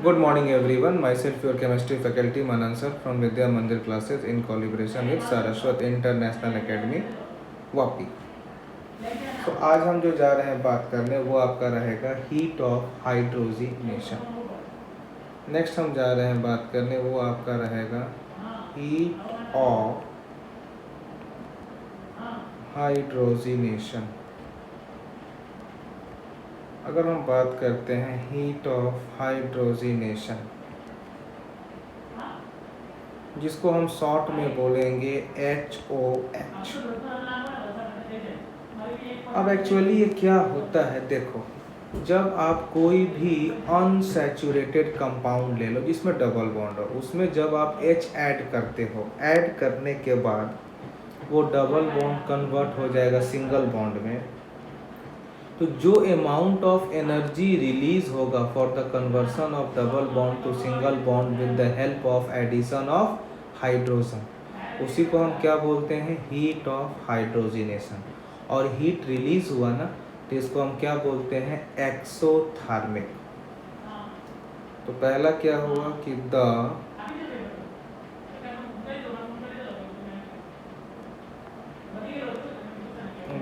Good morning everyone. Myself your chemistry faculty Manan sir from Vidya Mandir classes in collaboration with Saraswat International Academy Vapi. तो आज हम जो जा रहे हैं बात करने वो आपका रहेगा हीट ऑफ हाइड्रोजिनेशन। नेक्स्ट हम जा रहे हैं बात करने वो आपका रहेगा हीट ऑफ हाइड्रोजिनेशन। अगर हम बात करते हैं हीट ऑफ हाइड्रोजिनेशन, जिसको हम शॉर्ट में बोलेंगे HOH। अब एक्चुअली ये क्या होता है, देखो, जब आप कोई भी अनसैचुरेटेड कंपाउंड ले लो जिसमें डबल बॉन्ड हो, उसमें जब आप H ऐड करते हो, ऐड करने के बाद वो डबल बॉन्ड कन्वर्ट हो जाएगा सिंगल बॉन्ड में, तो जो अमाउंट ऑफ एनर्जी रिलीज होगा for the conversion of double bond to single bond with the help of addition of hydrogen, उसी को हम क्या बोलते हैं, हीट ऑफ हाइड्रोजिनेशन। और हीट रिलीज हुआ ना, तो इसको हम क्या बोलते हैं, एक्सोथर्मिक। तो पहला क्या हुआ कि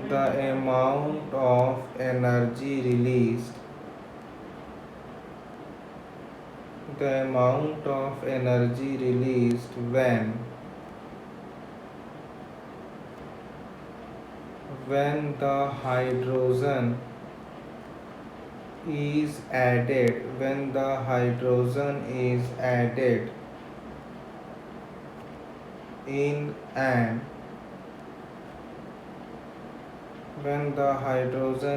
the amount of energy released when the hydrogen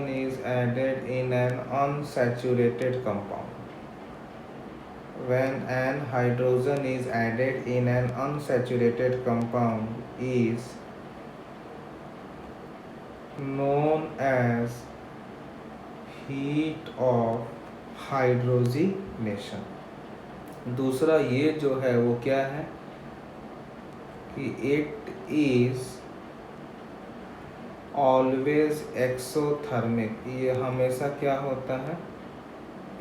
is added in an unsaturated compound. When an hydrogen is added in an unsaturated compound is known as heat of hydrogenation. दूसरा ये जो है वो क्या है कि इट इज ऑलवेज एक्सोथर्मिक। ये हमेशा क्या होता है,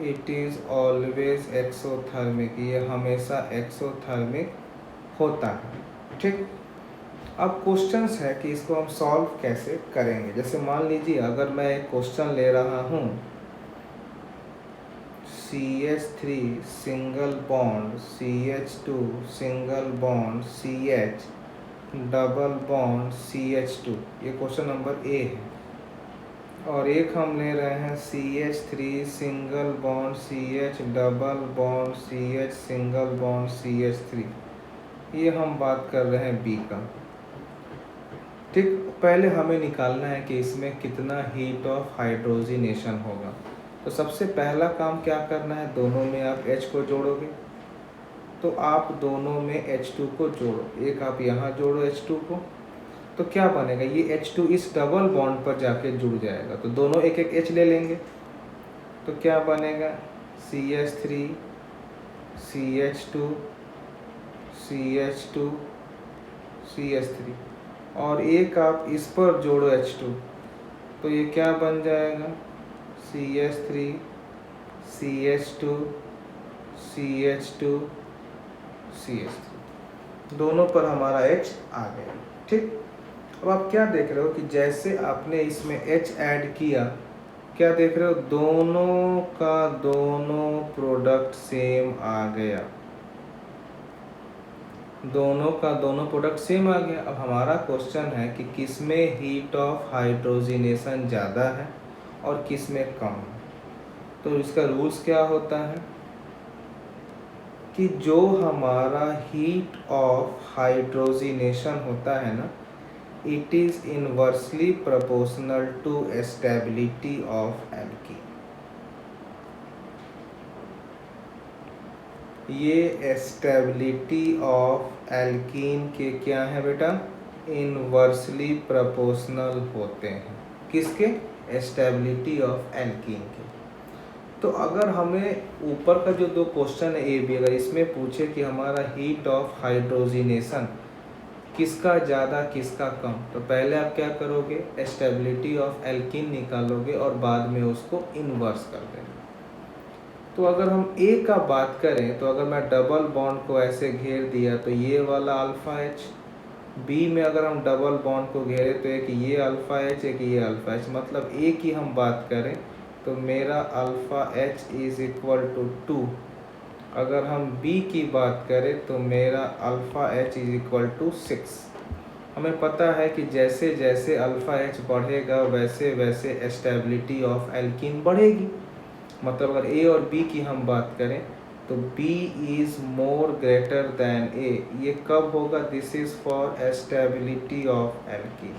इट इज ऑलवेज एक्सोथर्मिक, ये हमेशा एक्सोथर्मिक होता है। ठीक, अब क्वेश्चंस है कि इसको हम सॉल्व कैसे करेंगे। जैसे मान लीजिए अगर मैं एक क्वेश्चन ले रहा हूँ, CH3 single bond CH2 single bond CH double bond CH2, ये क्वेश्चन नंबर ए है। और एक हम ले रहे हैं CH3 single bond CH double bond CH single bond CH3, ये हम बात कर रहे हैं बी का। ठीक, पहले हमें निकालना है कि इसमें कितना हीट ऑफ हाइड्रोजिनेशन होगा। तो सबसे पहला काम क्या करना है, दोनों में आप H को जोड़ोगे, तो आप दोनों में H2 को जोड़ो, एक आप यहाँ जोड़ो H2 को, तो क्या बनेगा, ये H2 इस डबल बॉन्ड पर जाके जुड़ जाएगा, तो दोनों एक एक H ले लेंगे, तो क्या बनेगा, CH3 CH2 CH2 CH3, और एक आप इस पर जोड़ो H2, तो ये क्या बन जाएगा, CH3 CH2 CH2 CH3, दोनों पर हमारा H आ गया। ठीक, अब आप क्या देख रहे हो कि जैसे आपने इसमें H ऐड किया, क्या देख रहे हो, दोनों का दोनों प्रोडक्ट सेम आ गया, दोनों का दोनों प्रोडक्ट सेम आ गया। अब हमारा क्वेश्चन है कि किस में हीट ऑफ हाइड्रोजिनेशन ज़्यादा है और किस में कम है। तो इसका रूल्स क्या होता है कि जो हमारा हीट ऑफ हाइड्रोजिनेशन होता है ना, it is inversely proportional to stability of alkene. ये स्टेबिलिटी ऑफ एल्कीन के क्या है बेटा, इनवर्सली प्रोपोर्शनल होते हैं, किसके, स्टेबिलिटी ऑफ एल्कीन के। तो अगर हमें ऊपर का जो दो क्वेश्चन है ए बी, अगर इसमें पूछे कि हमारा हीट ऑफ हाइड्रोजिनेशन किसका ज़्यादा किसका कम, तो पहले आप क्या करोगे, स्टेबिलिटी ऑफ एल्कीन निकालोगे और बाद में उसको इन्वर्स कर देंगे। तो अगर हम ए का बात करें तो अगर मैं डबल बॉन्ड को ऐसे घेर दिया तो ये वाला अल्फ़ा एच, बी में अगर हम डबल बॉन्ड को घेरे तो एक ये अल्फ़ा एच, एक ये अल्फ़ा एच, मतलब ए की हम बात करें तो मेरा alpha H is equal to 2। अगर हम बी की बात करें तो मेरा alpha H is equal to 6। हमें पता है कि जैसे जैसे अल्फ़ा एच बढ़ेगा वैसे वैसे एस्टेबिलिटी ऑफ एल्कीन बढ़ेगी। मतलब अगर ए और बी की हम बात करें तो B is more greater than A। ये कब होगा? This is for stability of alkene.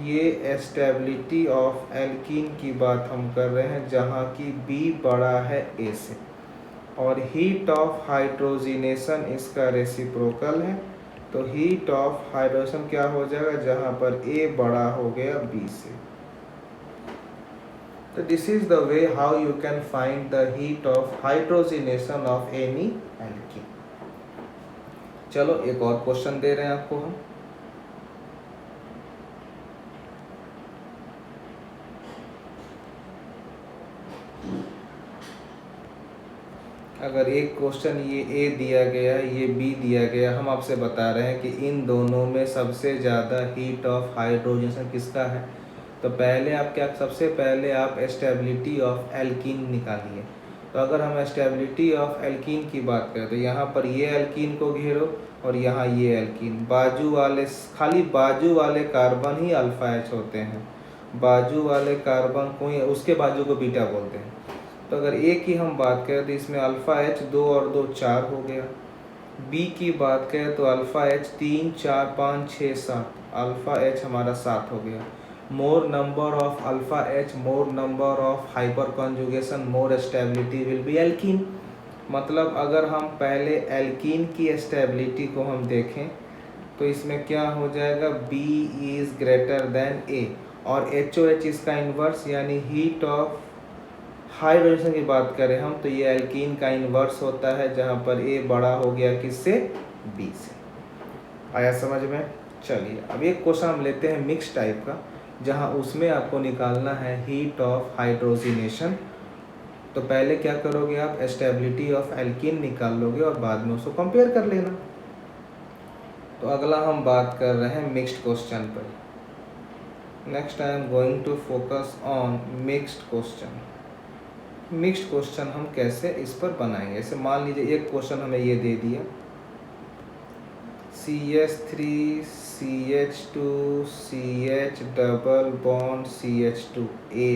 ये एस्टेबिलिटी ऑफ एल्कीन की बात हम कर रहे हैं जहाँ की B बड़ा है A से, और हीट ऑफ हाइड्रोजिनेशन इसका रेसिप्रोकल है। तो हीट ऑफ हाइड्रोजन क्या हो जाएगा? जहाँ पर A बड़ा हो गया B से। So this is the way how you can find the heat of hydrogenation of any alkene. चलो एक और क्वेश्चन दे रहे हैं आपको हम। अगर एक क्वेश्चन ये ए दिया गया, ये बी दिया गया, हम आपसे बता रहे हैं कि इन दोनों में सबसे ज़्यादा हीट ऑफ हाइड्रोजनेशन किसका है, तो पहले आप क्या, सबसे पहले आप एस्टेबिलिटी ऑफ एल्कीन निकालिए। तो अगर हम एस्टेबिलिटी ऑफ एल्कीन की बात करें तो यहाँ पर ये एल्कीन को घेरो और यहाँ ये एल्कीन, बाजू वाले, खाली बाजू वाले कार्बन ही अल्फ़ा एच होते हैं, बाजू वाले कार्बन को ही, उसके बाजू को बीटा बोलते हैं। तो अगर ए की हम बात करें तो इसमें अल्फ़ा एच 2 और 2 4 हो गया। बी की बात करें तो अल्फ़ा एच 3 4 5 6 7, अल्फ़ा एच हमारा 7 हो गया। मोर number of alpha H, more number of hyper conjugation, more stability will be alkene. मतलब अगर हम पहले एल्कीन की स्टेबिलिटी को हम देखें तो इसमें क्या हो जाएगा? B is greater than A, और HOH इसका इन्वर्स, यानी हीट ऑफ हाइड्रोजन की बात करें हम तो ये एल्कीन का इन्वर्स होता है, जहाँ पर A बड़ा हो गया किससे? B से। आया समझ में? चलिए अब एक क्वेश्चन हम लेते हैं मिक्स टाइप का, जहाँ उसमें आपको निकालना है हीट ऑफ हाइड्रोजिनेशन। तो पहले क्या करोगे आप? एस्टेबिलिटी ऑफ एल्कीन निकाल लोगे और बाद में उसको कंपेयर कर लेना। तो अगला हम बात कर रहे हैं मिक्स्ड क्वेश्चन पर। Next I am going to focus on mixed question. Mixed question हम कैसे इस पर बनाएंगे? ऐसे मान लीजिए एक क्वेश्चन हमें ये दे दिया, CH3 CH2 CH double bond CH2 A।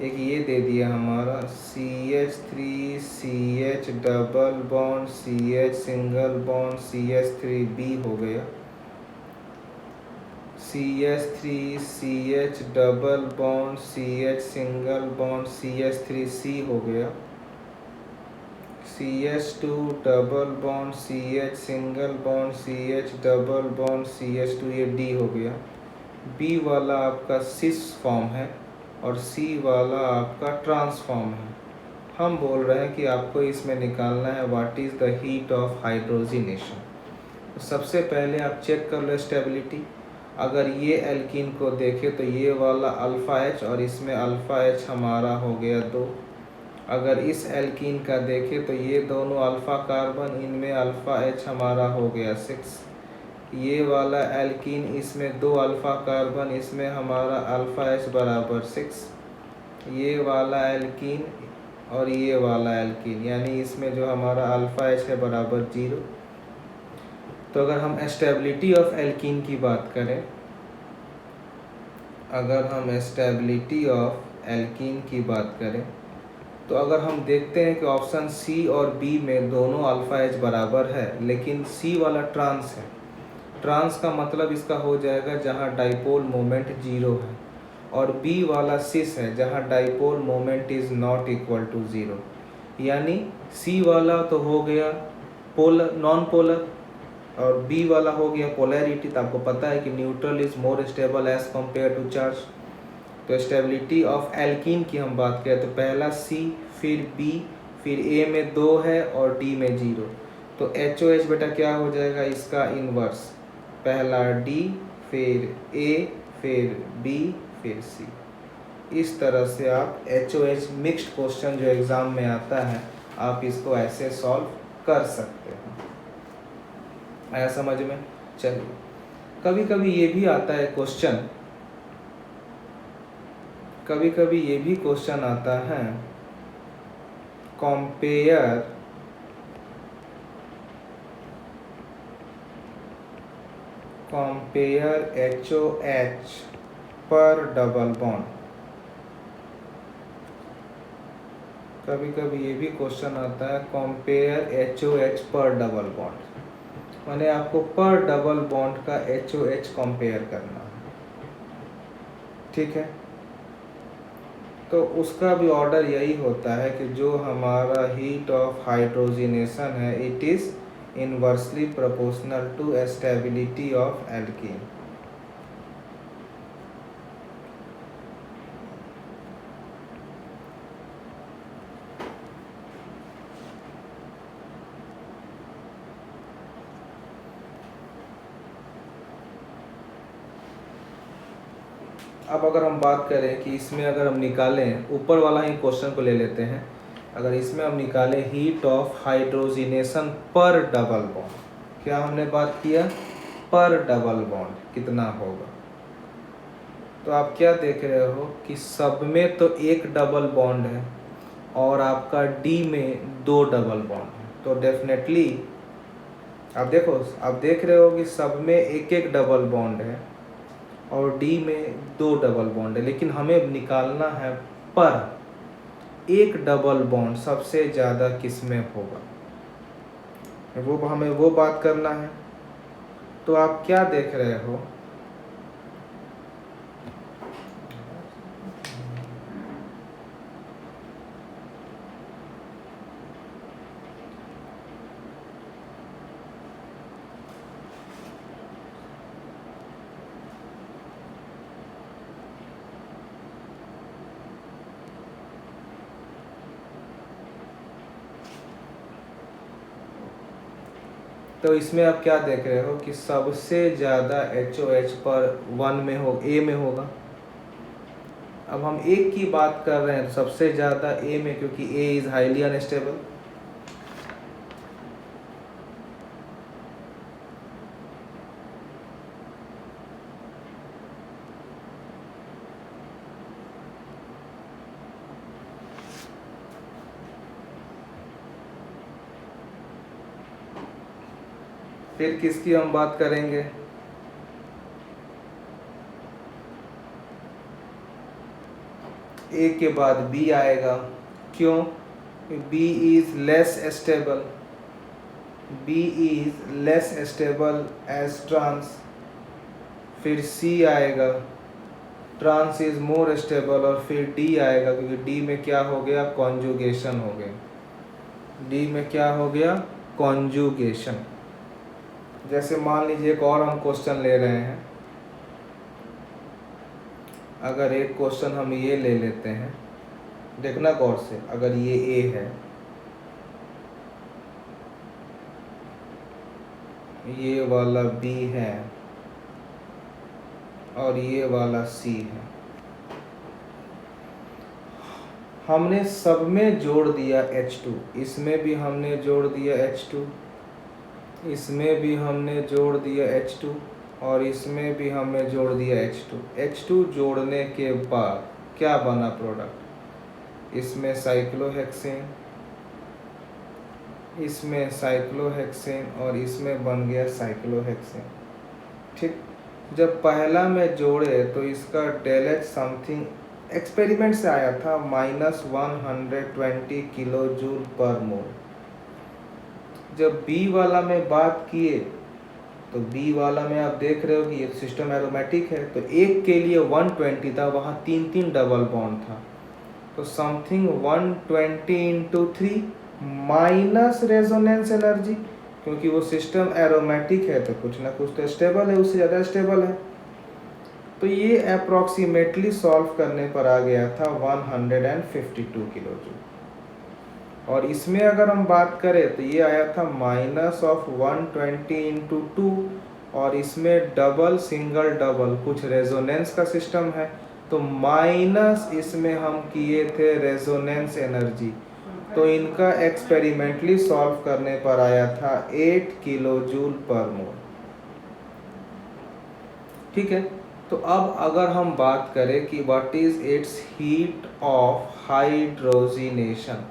एक ये दे दिया हमारा CH3 CH double bond CH single bond CH3B हो गया। CH3 CH double bond CH single bond CH3C हो गया। CH2 double bond CH single bond CH double bond CH2, ये D हो गया। B वाला आपका सिस फॉर्म है और C वाला आपका ट्रांसफॉर्म है। हम बोल रहे हैं कि आपको इसमें निकालना है what is the heat of hydrogenation. तो सबसे पहले आप चेक कर लो स्टेबिलिटी। अगर ये एल्कीन को देखें तो ये वाला अल्फ़ा एच और इसमें अल्फ़ा एच हमारा हो गया 2। अगर इस एल्कीन का देखें तो ये दोनों अल्फ़ा कार्बन, इनमें अल्फ़ा एच हमारा हो गया 6। ये वाला एल्कीन, इसमें 2 अल्फ़ा कार्बन, इसमें हमारा अल्फ़ा एच बराबर 6। ये वाला एल्कीन और ये वाला एल्कीन, यानी इसमें जो हमारा अल्फ़ा एच है बराबर 0। तो अगर हम एस्टेबिलिटी ऑफ एल्कीन की बात करें, अगर हम एस्टेबिलिटी ऑफ एल्कीन की बात करें तो अगर हम देखते हैं कि ऑप्शन सी और बी में दोनों अल्फ़ा एच बराबर है, लेकिन सी वाला ट्रांस है। ट्रांस का मतलब इसका हो जाएगा जहां डाइपोल मोमेंट 0 है, और बी वाला सिस है जहां dipole moment is not equal to 0। यानी सी वाला तो हो गया पोलर, नॉन पोलर, और बी वाला हो गया पोलैरिटी। तो आपको पता है कि neutral is more stable as compare to charge. तो स्टेबिलिटी ऑफ एल्कीन की हम बात करें तो पहला C, फिर B, फिर A में 2 है और D में 0। तो HOH बेटा क्या हो जाएगा? इसका इन्वर्स, पहला D, फिर A, फिर B, फिर C। इस तरह से आप HOH मिक्स्ड क्वेश्चन जो एग्ज़ाम में आता है आप इसको ऐसे सॉल्व कर सकते हैं। आया समझ में? चलिए, कभी कभी ये भी आता है क्वेश्चन, कभी कभी ये भी क्वेश्चन आता है, कंपेयर HOH पर डबल बॉन्ड। कभी कभी ये भी क्वेश्चन आता है कंपेयर HOH पर डबल बॉन्ड, माने आपको पर डबल बॉन्ड का HOH कंपेयर करना है, ठीक है। तो उसका भी ऑर्डर यही होता है कि जो हमारा हीट ऑफ हाइड्रोजिनेशन है it is inversely proportional to stability of alkene. अब अगर हम बात करें कि इसमें अगर हम निकालें, ऊपर वाला ही क्वेश्चन को ले लेते हैं, अगर इसमें हम निकालें हीट ऑफ हाइड्रोजिनेशन पर डबल बॉन्ड, क्या हमने बात किया पर डबल बॉन्ड कितना होगा, तो आप क्या देख रहे हो कि सब में तो एक डबल बॉन्ड है और आपका डी में 2 डबल बॉन्ड है, तो डेफिनेटली आप देखो, आप देख रहे हो कि सब में एक एक डबल बॉन्ड है और डी में 2 डबल बॉन्ड है, लेकिन हमें निकालना है पर एक डबल बॉन्ड सबसे ज़्यादा किस में होगा, वो हमें वो बात करना है। तो आप क्या देख रहे हो, तो इसमें आप क्या देख रहे हो कि सबसे ज़्यादा HOH पर 1 में हो, ए में होगा। अब हम एक की बात कर रहे हैं, सबसे ज़्यादा ए में, क्योंकि ए इज़ हाईली अनस्टेबल। फिर किसकी हम बात करेंगे, ए के बाद बी आएगा, क्यों, B is less stable, B is less stable as trans. फिर सी आएगा, ट्रांस इज मोर स्टेबल, और फिर डी आएगा, क्योंकि डी में क्या हो गया, कॉन्जुगेशन हो गया, डी में क्या हो गया, कॉन्जुगेशन। जैसे मान लीजिए एक और हम क्वेश्चन ले रहे हैं, अगर एक क्वेश्चन हम ये ले लेते हैं, देखना गौर से, अगर ये ए है, ये वाला बी है और ये वाला सी है, हमने सब में जोड़ दिया H2, इसमें भी हमने जोड़ दिया H2, इसमें भी हमने जोड़ दिया H2 और इसमें भी हमने जोड़ दिया H2। H2 जोड़ने के बाद क्या बना प्रोडक्ट, इसमें साइक्लोहेक्सेन, इसमें साइक्लोहेक्सेन और इसमें बन गया साइक्लोहेक्सेन, ठीक। जब पहला में जोड़े तो इसका डेल एच समथिंग एक्सपेरिमेंट से आया था -120 किलो जूल पर मोल। जब बी वाला में बात किए तो बी वाला में आप देख रहे हो कि ये सिस्टम एरोमेटिक है, तो एक के लिए 120 था, वहाँ 3 डबल बॉन्ड था, तो समथिंग 120 × 3 माइनस रेजोनेंस एनर्जी, क्योंकि वो सिस्टम एरोमेटिक है तो कुछ ना कुछ तो स्टेबल है, उससे ज़्यादा स्टेबल है। तो ये अप्रॉक्सीमेटली सॉल्व करने पर आ गया था 152 किलो जूल। और इसमें अगर हम बात करें तो ये आया था -120 × 2, और इसमें डबल सिंगल डबल कुछ रेजोनेंस का सिस्टम है, तो माइनस इसमें हम किए थे रेजोनेंस एनर्जी, तो इनका एक्सपेरिमेंटली सॉल्व करने पर आया था 8 किलो जूल पर मोल। ठीक है, तो अब अगर हम बात करें कि what is it's heat of hydrogenation,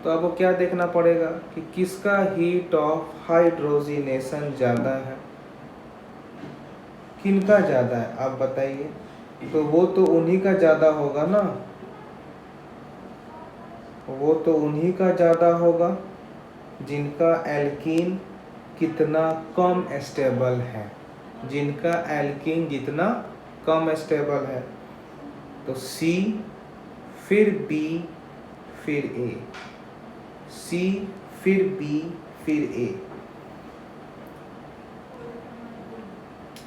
तो अब क्या देखना पड़ेगा कि किसका हीट ऑफ हाइड्रोजिनेशन ज़्यादा है, किनका ज़्यादा है आप बताइए। तो वो तो उन्हीं का ज़्यादा होगा ना, वो तो उन्हीं का ज़्यादा होगा जिनका एल्कीन कितना कम स्टेबल है, जिनका एल्कीन जितना कम स्टेबल है। तो C फिर B फिर A, C फिर B फिर A।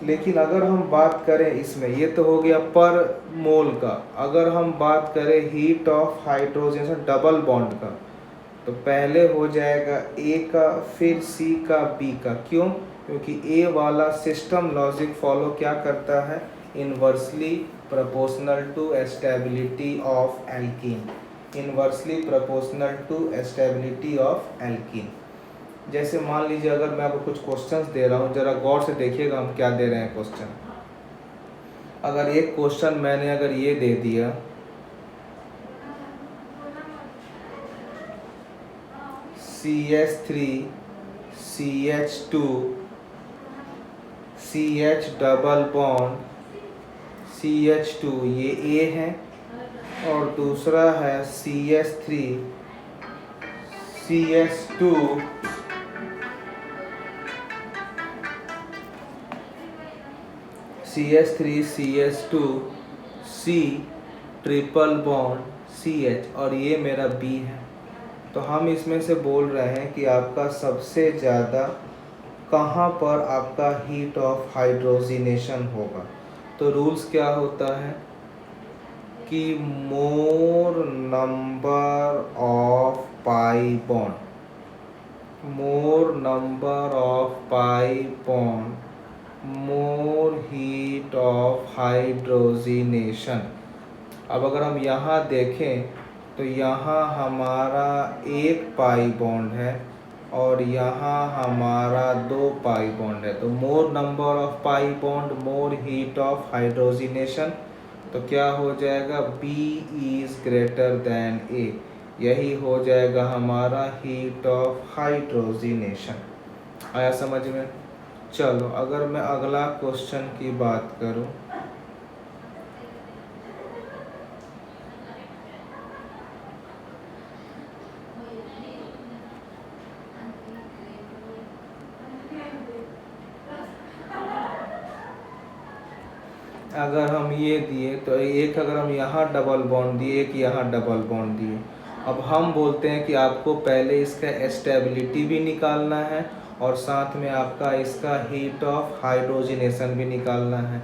लेकिन अगर हम बात करें इसमें, ये तो हो गया पर मोल का, अगर हम बात करें heat of hydrogen double bond का, तो पहले हो जाएगा A का फिर C का B का। क्यों? क्योंकि A वाला सिस्टम लॉजिक फॉलो क्या करता है, inversely proportional to stability of alkene, inversely proportional to stability of alkene. जैसे मान लीजिए अगर मैं आपको कुछ क्वेश्चंस दे रहा हूँ, जरा गौर से देखिएगा हम क्या दे रहे हैं क्वेश्चन। अगर एक क्वेश्चन मैंने अगर ये दे दिया CH3 CH2 CH double bond CH2, ये A है, और दूसरा है CH3 CH2 CH3 CH2 C triple bond CH, और ये मेरा B है। तो हम इसमें से बोल रहे हैं कि आपका सबसे ज़्यादा कहाँ पर आपका हीट ऑफ हाइड्रोजिनेशन होगा। तो रूल्स क्या होता है कि मोर number of pi bond, more number of pi bond, more heat of hydrogenation. अब अगर हम यहाँ देखें तो यहाँ हमारा 1 पाई बॉन्ड है और यहाँ हमारा 2 पाई बॉन्ड है। तो मोर number of pi bond more heat of hydrogenation, तो क्या हो जाएगा, B is greater then A, यही हो जाएगा हमारा हीट ऑफ हाइड्रोजिनेशन। आया समझ में? चलो अगर मैं अगला क्वेश्चन की बात करूं, अगर हम ये दिए तो एक अगर हम यहाँ डबल बॉन्ड दिए, एक यहाँ डबल बॉन्ड दिए। अब हम बोलते हैं कि आपको पहले इसका स्टेबिलिटी भी निकालना है और साथ में आपका इसका हीट ऑफ हाइड्रोजिनेशन भी निकालना है।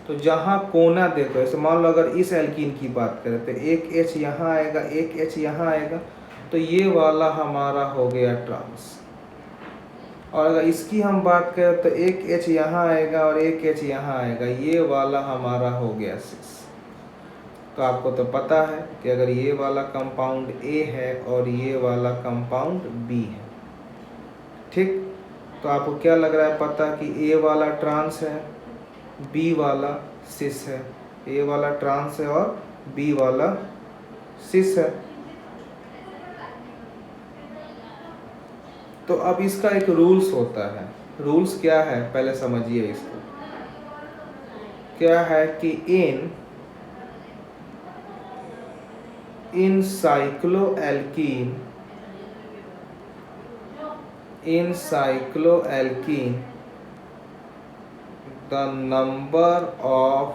तो जहाँ कोना देखो, ऐसे मान लो अगर इस एल्कीन की बात करें तो एक H यहाँ आएगा, एक H यहाँ आएगा, तो ये वाला हमारा हो गया ट्रांस। और अगर इसकी हम बात करें तो एक H यहाँ आएगा और एक H यहाँ आएगा, ये वाला हमारा हो गया 6। तो आपको तो पता है कि अगर ये वाला कंपाउंड A है और ये वाला कंपाउंड B है, ठीक, तो आपको क्या लग रहा है पता कि A वाला ट्रांस है, B वाला सिस है, A वाला ट्रांस है और B वाला सिस है। तो अब इसका एक रूल्स होता है, रूल्स क्या है पहले समझिए इसको। क्या है कि इन cycloalkene the number of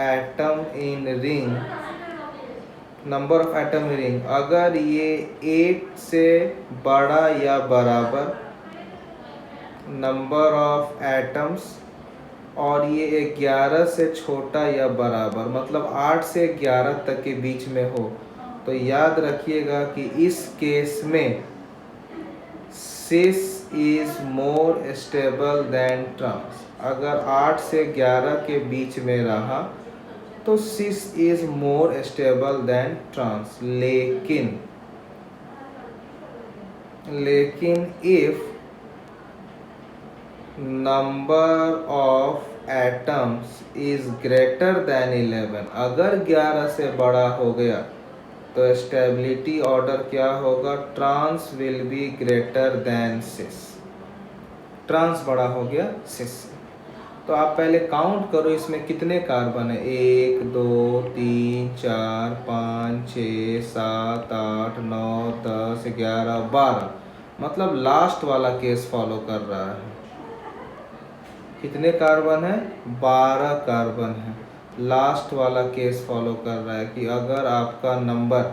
atom in ring, number of atom in ring, अगर ये 8 से बड़ा या बराबर नंबर ऑफ एटम्स और ये 11 से छोटा या बराबर, मतलब 8 से 11 तक के बीच में हो, तो याद रखिएगा कि इस केस में cis is more stable than trans. अगर 8 से 11 के बीच में रहा तो cis is more stable than trans. लेकिन if number of atoms is greater than 11, अगर 11 से बड़ा हो गया तो स्टेबिलिटी ऑर्डर क्या होगा? Trans will be greater than cis. Trans बड़ा हो गया सिस। तो आप पहले काउंट करो इसमें कितने कार्बन है। 1 2 3 4 5 6 7 8 9 10 11 12, मतलब लास्ट वाला केस फॉलो कर रहा है। कितने कार्बन है? 12 कार्बन है। लास्ट वाला केस फॉलो कर रहा है कि अगर आपका नंबर,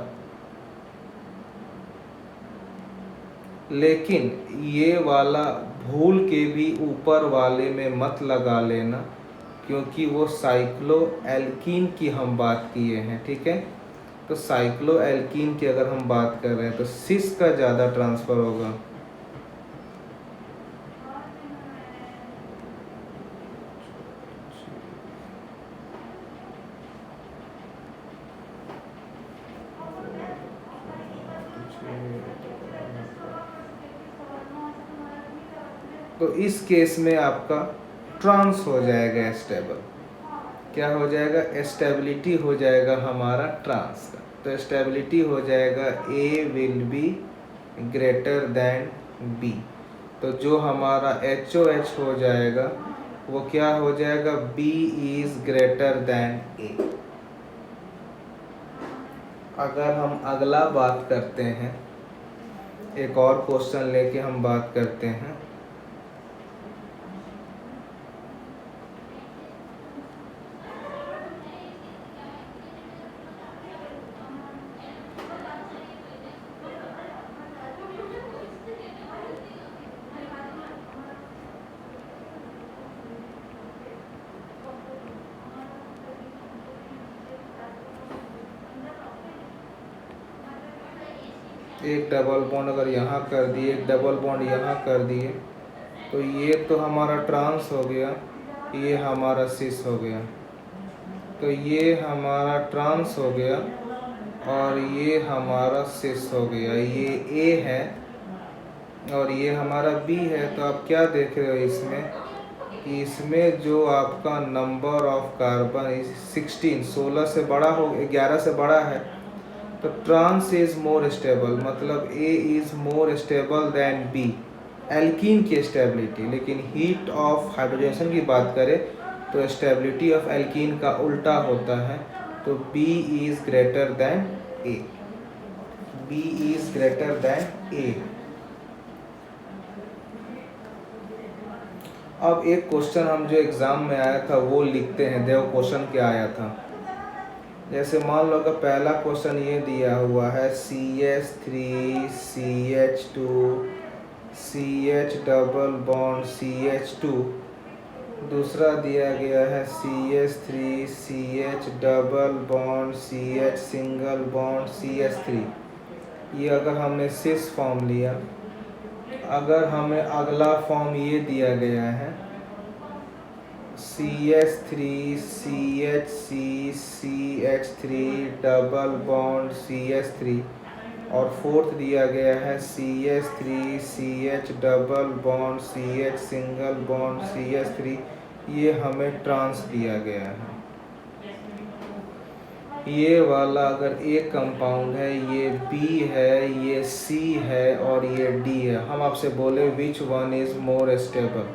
लेकिन ये वाला भूल के भी ऊपर वाले में मत लगा लेना, क्योंकि वो साइक्लो एल्कीन की हम बात किए हैं, ठीक है। तो साइक्लो एल्कीन की अगर हम बात कर रहे हैं तो सिस का ज़्यादा ट्रांसफ़र होगा। तो इस केस में आपका ट्रांस हो जाएगा स्टेबल। क्या हो जाएगा? स्टेबिलिटी हो जाएगा हमारा ट्रांस का। तो स्टेबिलिटी हो जाएगा A will be greater than B. तो जो हमारा HOH हो जाएगा वो क्या हो जाएगा? बी इज ग्रेटर देन ए। अगर हम अगला बात करते हैं, एक और क्वेश्चन लेके हम बात करते हैं। एक डबल बॉन्ड अगर यहाँ कर दिए, एक डबल बॉन्ड यहाँ कर दिए, तो ये तो हमारा ट्रांस हो गया, ये हमारा सिस हो गया। तो ये हमारा ट्रांस हो गया और ये हमारा सिस हो गया। ये ए है और ये हमारा बी है। तो आप क्या देख रहे हो इसमें कि इसमें जो आपका नंबर ऑफ कार्बन 16 से बड़ा हो, 11 से बड़ा है, तो ट्रांस इज मोर स्टेबल, मतलब A is more stable than B, alkene की स्टेबिलिटी। लेकिन हीट ऑफ हाइड्रोजनेशन की बात करें तो स्टेबिलिटी ऑफ एल्कीन का उल्टा होता है। तो B is greater than A, B is greater than A. अब एक क्वेश्चन हम जो एग्जाम में आया था वो लिखते हैं। देखो क्वेश्चन क्या आया था। जैसे मान लो कि पहला क्वेश्चन ये दिया हुआ है CH3 CH2 CH double bond CH2। दूसरा दिया गया है CH3 CH double bond CH single bond CH3। ये अगर हमने सिस फॉर्म लिया, अगर हमें अगला फॉर्म ये दिया गया है CH3 CHC CH3 double bond CH3, और फोर्थ दिया गया है CH3 CH double bond CH single bond CH3, ये हमें ट्रांस दिया गया है। ये वाला अगर एक कंपाउंड है, ये B है, ये C है और ये D है, हम आपसे बोले which one is more stable,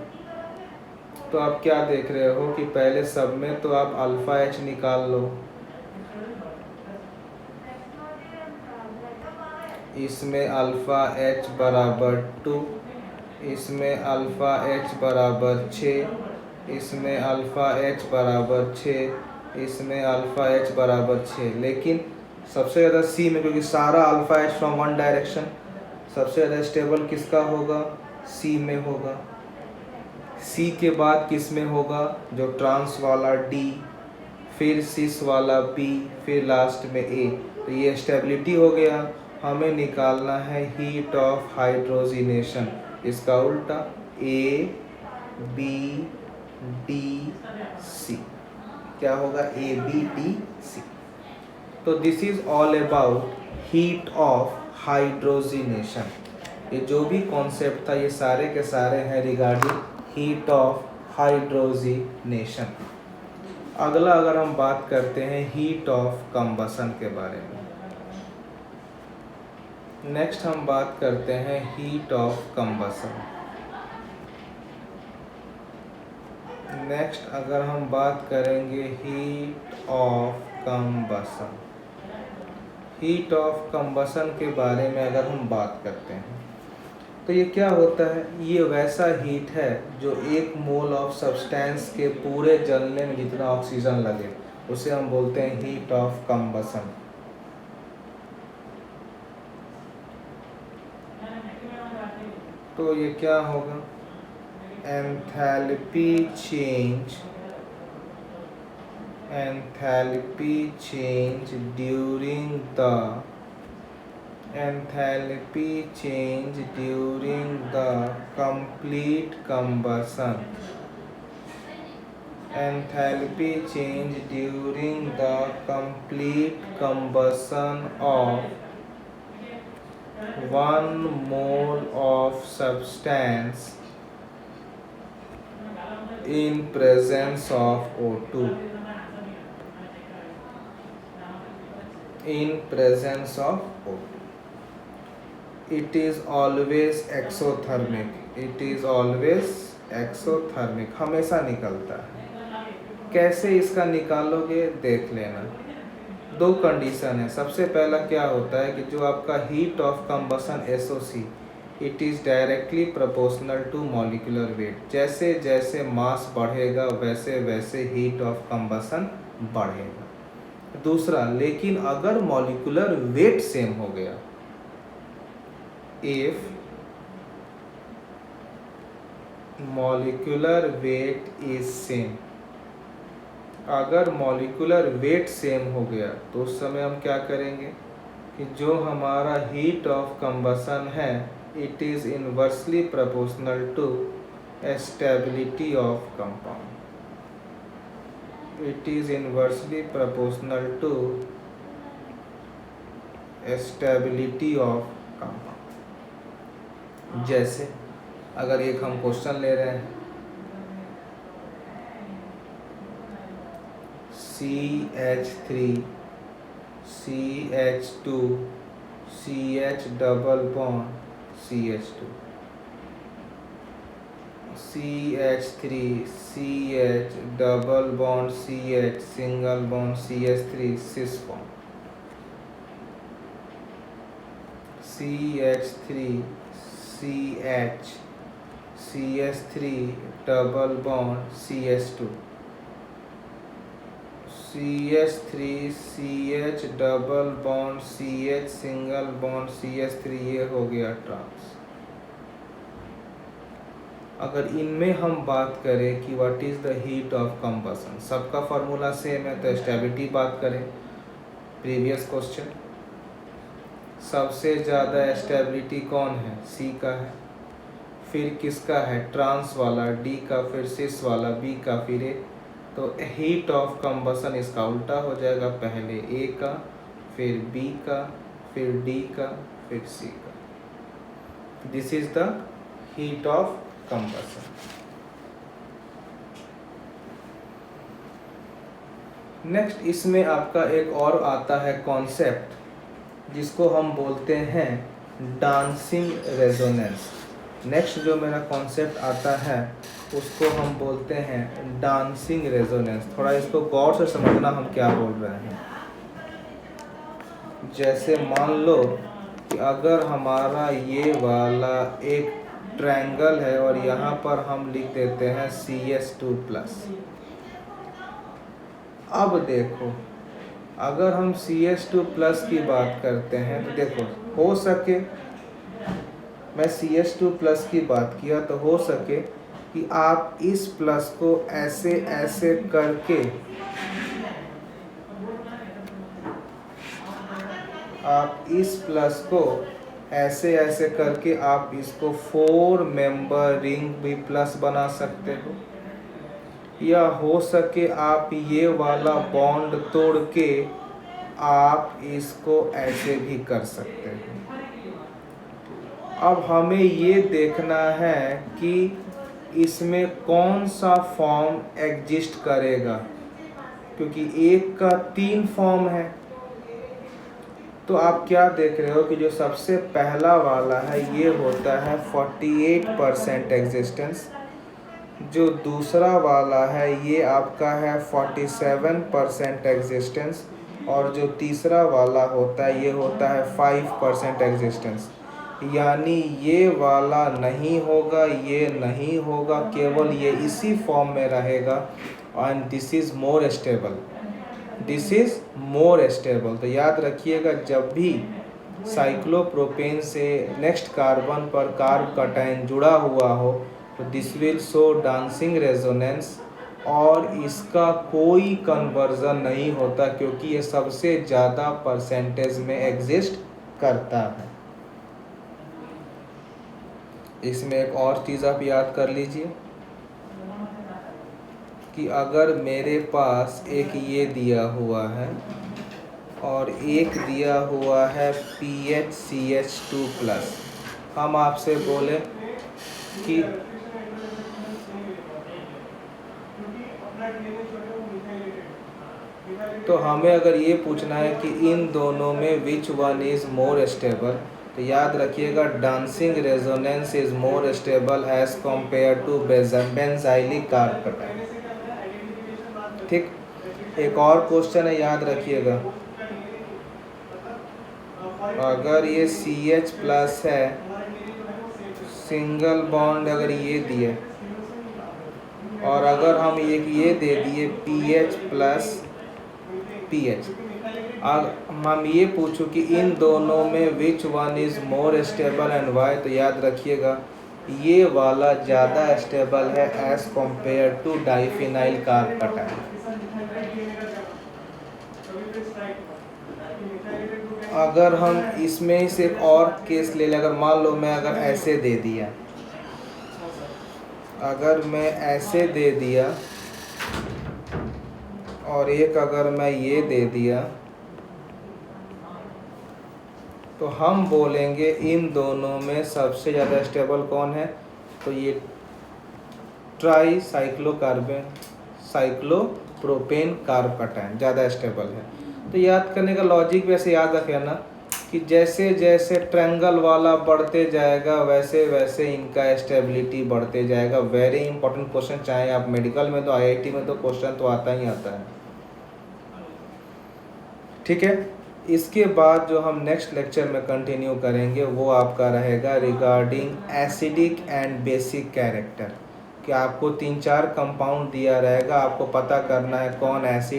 तो आप क्या देख रहे हो कि पहले सब में तो आप अल्फा H निकाल लो। इसमें अल्फा H बराबर 2, इसमें अल्फा H बराबर 6, इसमें अल्फा H बराबर 6, इसमें अल्फा H बराबर 6। लेकिन सबसे ज़्यादा C में, क्योंकि सारा alpha H from one direction, सबसे ज़्यादा स्टेबल किसका होगा? C में होगा। C के बाद किस में होगा? जो ट्रांस वाला D, फिर सिस वाला B, फिर लास्ट में A। तो ये स्टेबिलिटी हो गया। हमें निकालना है हीट ऑफ हाइड्रोजिनेशन। इसका उल्टा ए बी डी सी, क्या होगा ए बी डी सी। तो this is all about heat of hydrogenation. ये जो भी कॉन्सेप्ट था ये सारे के सारे हैं रिगार्डिंग हीट ऑफ हाइड्रोजिनेशन। अगला अगर हम बात करते हैं हीट ऑफ कंबसन के बारे में, नेक्स्ट हम बात करते हैं हीट ऑफ कंबसन। नेक्स्ट अगर हम बात करेंगे heat of combustion, heat of combustion के बारे में अगर हम बात करते हैं तो ये क्या होता है, ये वैसा हीट है जो 1 मोल ऑफ सब्सटेंस के पूरे जलने में जितना ऑक्सीजन लगे उसे हम बोलते हैं हीट ऑफ कंबसन। तो ये क्या होगा, enthalpy change during the complete combustion, enthalpy change during the complete combustion of 1 mole of substance in presence of O2, in presence of O2. It is always exothermic, it is always exothermic, हमेशा निकलता है। कैसे इसका निकालोगे देख लेना। 2 condition है। सबसे पहला क्या होता है कि जो आपका heat of combustion SOC, it is directly proportional to molecular weight. जैसे जैसे मास बढ़ेगा वैसे वैसे हीट ऑफ कंबसन बढ़ेगा। दूसरा, लेकिन अगर मॉलिक्यूलर वेट सेम हो गया, if molecular weight is same, अगर मॉलिक्यूलर वेट सेम हो गया तो उस समय हम क्या करेंगे कि जो हमारा हीट ऑफ कंबसन है it is inversely proportional to stability of compound, it is inversely proportional to stability of compound. जैसे अगर एक हम क्वेश्चन ले रहे हैं, CH3 CH2 CH double bond CH2, CH3 CH double bond CH single bond CH3 cis bond, CH3 CH CH3 double bond CH2, CH3 CH double bond CH single bond CH3, ये हो गया trans. अगर इनमें हम बात करें कि what is the heat of combustion, सबका फार्मूला सेम है तो स्टेबिलिटी बात करें प्रीवियस क्वेश्चन, सबसे ज़्यादा स्टेबिलिटी कौन है, C का है, फिर किसका है ट्रांस वाला D का, फिर सिस वाला B का, फिर A। तो हीट ऑफ कंबसन इसका उल्टा हो जाएगा, पहले A का, फिर B का, फिर D का, फिर C का। This is the heat of combustion. Next इसमें आपका एक और आता है कॉन्सेप्ट जिसको हम बोलते हैं डांसिंग रेजोनेंस। नेक्स्ट जो मेरा कॉन्सेप्ट आता है उसको हम बोलते हैं डांसिंग रेजोनेंस। थोड़ा इसको गौर से समझना हम क्या बोल रहे हैं। जैसे मान लो कि अगर हमारा ये वाला एक ट्रायंगल है और यहाँ पर हम लिख देते हैं CH2+। अब देखो अगर हम CH2+ की बात करते हैं तो देखो हो सके मैं CH2+ की बात किया तो हो सके कि आप इस प्लस को ऐसे ऐसे करके आप इस प्लस को ऐसे ऐसे करके आप इसको 4 मेंबर रिंग भी प्लस बना सकते हो, या हो सके आप ये वाला बॉन्ड तोड़ के आप इसको ऐसे भी कर सकते हो। अब हमें ये देखना है कि इसमें कौन सा फॉर्म एग्जिस्ट करेगा, क्योंकि एक का 3 फॉर्म है। तो आप क्या देख रहे हो कि जो सबसे पहला वाला है ये होता है 48% एग्जिस्टेंस, जो दूसरा वाला है ये आपका है 47% एग्जिस्टेंस, और जो तीसरा वाला होता है ये होता है 5% एग्जिस्टेंस। यानी ये वाला नहीं होगा, ये नहीं होगा, केवल ये इसी फॉर्म में रहेगा, and this is more stable, this is more stable. तो याद रखिएगा, जब भी साइक्लोप्रोपेन से नेक्स्ट कार्बन पर कार्ब कटायन जुड़ा हुआ हो तो this will show dancing resonance, और इसका कोई कन्वर्जन नहीं होता क्योंकि ये सबसे ज़्यादा परसेंटेज में एग्जिस्ट करता है। इसमें एक और चीज़ आप याद कर लीजिए कि अगर मेरे पास एक ये दिया हुआ है और एक दिया हुआ है PHCH2+, हम आपसे बोले कि तो हमें अगर ये पूछना है कि इन दोनों में which one is more stable, तो याद रखिएगा dancing resonance is more stable as compare to benzylic carbocation. ठीक, एक और क्वेश्चन है, याद रखिएगा, अगर ये CH+ है, सिंगल बॉन्ड अगर ये दिए, और अगर हम एक ये दे दिए PH+PH, हम ये पूछूं कि इन दोनों में which one is more stable and why, तो याद रखिएगा ये वाला ज़्यादा स्टेबल है as compare to diphenyl carbocation. अगर हम इसमें से एक और केस ले लें, अगर मान लो मैं अगर ऐसे दे दिया, अगर मैं ऐसे दे दिया और एक अगर मैं ये दे दिया, तो हम बोलेंगे इन दोनों में सबसे ज़्यादा स्टेबल कौन है, तो ये ट्राई साइक्लोप्रोपेन कार्ब कटायन ज़्यादा स्टेबल है। तो याद करने का लॉजिक वैसे याद रखें ना कि जैसे जैसे ट्रायंगल वाला बढ़ते जाएगा वैसे वैसे इनका स्टेबिलिटी बढ़ते जाएगा। वेरी इंपॉर्टेंट क्वेश्चन, चाहे आप मेडिकल में तो IIT में तो क्वेश्चन तो आता ही आता है। ठीक है, इसके बाद जो हम नेक्स्ट लेक्चर में कंटिन्यू करेंगे वो आपका रहेगा regarding acidic and basic character, कि आपको 3-4 कंपाउंड दिया रहेगा, आपको पता करना है कौन एसिड